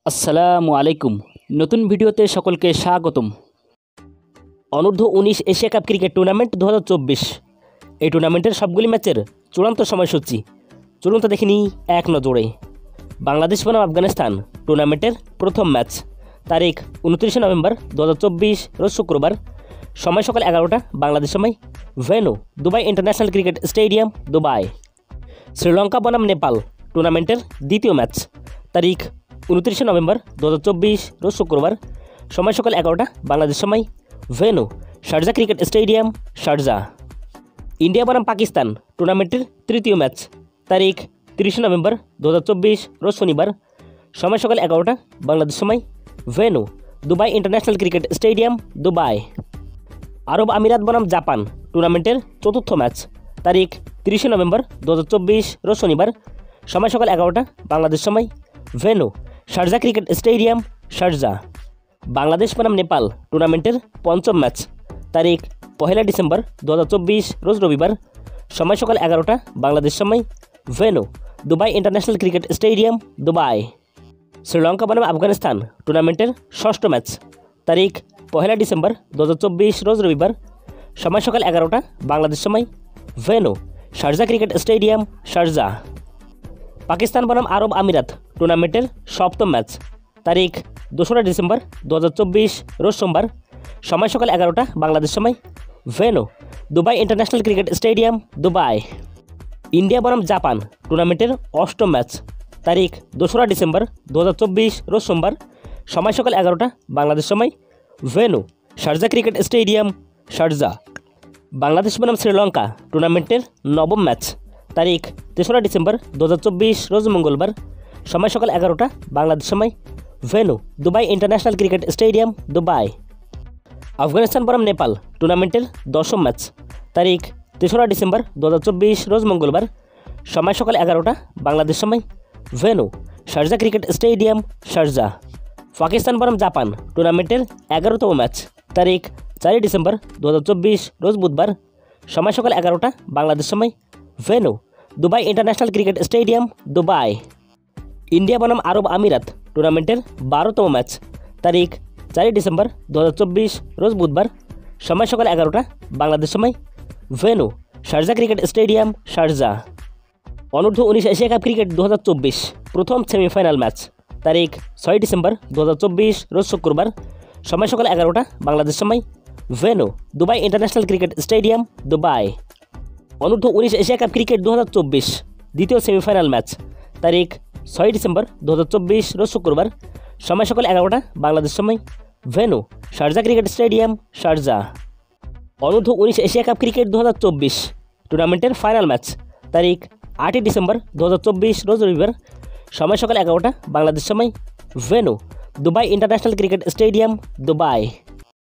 আসসালামু আলাইকুম। নতুন ভিডিওতে সকলকে স্বাগতম। অনূর্ধ্ব 19 এশিয়া কাপ ক্রিকেট টুর্নামেন্ট 2024 এই টুর্নামেন্টের সবগুলি ম্যাচের চূড়ান্ত সময়সূচি চূড়ান্ত দেখে নিই এক নজরে। বাংলাদেশ বনাম আফগানিস্তান টুর্নামেন্টের প্রথম ম্যাচ তারিখ 29 নভেম্বর 2024 রোজ শুক্রবার, সময় সকাল 11টা বাংলাদেশ সময়, venue Dubai international cricket stadium, Dubai. Sri Lanka বনাম নেপাল টুর্নামেন্টের দ্বিতীয় ম্যাচ তারিখ 29 নভেম্বর 2024 রোজ শুক্রবার, সময় সকাল 11টা বাংলাদেশ সময়, venue Sharjah cricket stadium, Sharjah. India বনাম পাকিস্তান টুর্নামেন্টের তৃতীয় ম্যাচ তারিখ 30 নভেম্বর 2024 রোজ শনিবার, সময় সকাল 11টা বাংলাদেশ সময়, venue Dubai international cricket stadium, Dubai. আরব আমিরাত বনাম জাপান টুর্নামেন্টের চতুর্থ ম্যাচ তারিখ 30 নভেম্বর 2024 রোজ শনিবার, সময় সকাল 11টা বাংলাদেশ সময়, venue Sharjah cricket stadium, Sharjah. Bangladesh বনাম নেপাল টুর্নামেন্টের পঞ্চম ম্যাচ তারিখ 1 ডিসেম্বর 2024 রোজ রবিবার, সময় সকাল 11টা বাংলাদেশ সময়, venue Dubai international cricket stadium, Dubai. Sri Lanka বনাম আফগানিস্তান টুর্নামেন্টের ষষ্ঠ ম্যাচ তারিখ 1 ডিসেম্বর 2024 রোজ রবিবার, সময় সকাল 11টা বাংলাদেশ সময়, venue Sharjah cricket stadium, Sharjah. Pakistan বনাম আরব আমিরাত টুর্নামেন্টের সপ্তম ম্যাচ তারিখ 2 ডিসেম্বর 2024 রোজ সোমবার, সময় সকাল 11টা বাংলাদেশ সময়, venue Dubai international cricket stadium, Dubai. India বনাম জাপান টুর্নামেন্টের অষ্টম ম্যাচ তারিখ 2 ডিসেম্বর 2024 রোজ সোমবার, সময় সকাল 11টা বাংলাদেশ সময়, venue Sharjah cricket stadium, Sharjah. Bangladesh বনাম শ্রীলঙ্কা টুর্নামেন্টের নবম ম্যাচ তারিখ 3 ডিসেম্বর 2024 রোজ মঙ্গলবার, সময় সকাল 11টা বাংলাদেশ সময়, venue Dubai international cricket stadium, Dubai. Afghanistan বনাম নেপাল টুর্নামেন্টের দশম ম্যাচ তারিখ 3 ডিসেম্বর 2024 রোজ মঙ্গলবার, সময় সকাল 11টা বাংলাদেশ সময়, venue Sharjah cricket stadium, Sharjah. Pakistan বনাম জাপান টুর্নামেন্টের 11তম ম্যাচ তারিখ 4 ডিসেম্বর 2024 রোজ বুধবার, সময় সকাল 11টা বাংলাদেশ সময়, venue Dubai international cricket stadium, Dubai. India বনাম আরব আমিরাত টুর্নামেন্টের 12তম ম্যাচ তারিখ 4 ডিসেম্বর 2024 রোজ বুধবার, সময় সকাল 11টা বাংলাদেশ সময়, venue Sharjah cricket stadium, Sharjah. অনূর্ধ্ব 19 এশিয়া কাপ ক্রিকেট 2024 প্রথম সেমিফাইনাল ম্যাচ তারিখ 6 ডিসেম্বর 2024 রোজ শুক্রবার, সময় সকাল 11টা বাংলাদেশ সময়, venue Dubai international cricket stadium, Dubai. অনূর্ধ্ব 19 এশিয়া কাপ ক্রিকেট 2024 দ্বিতীয় সেমিফাইনাল ম্যাচ তারিখ 6 ডিসেম্বর 2024 রোজ শুক্রবার, সময় সকাল 11টা বাংলাদেশ সময়, venue Sharjah cricket stadium, Sharjah. অনূর্ধ্ব 19 এশিয়া কাপ ক্রিকেট 2024 টুর্নামেন্টের ফাইনাল ম্যাচ তারিখ 8 ডিসেম্বর 2024 রোজ রবিবার, সময় সকাল 11টা বাংলাদেশ সময়, venue Dubai international cricket stadium, Dubai.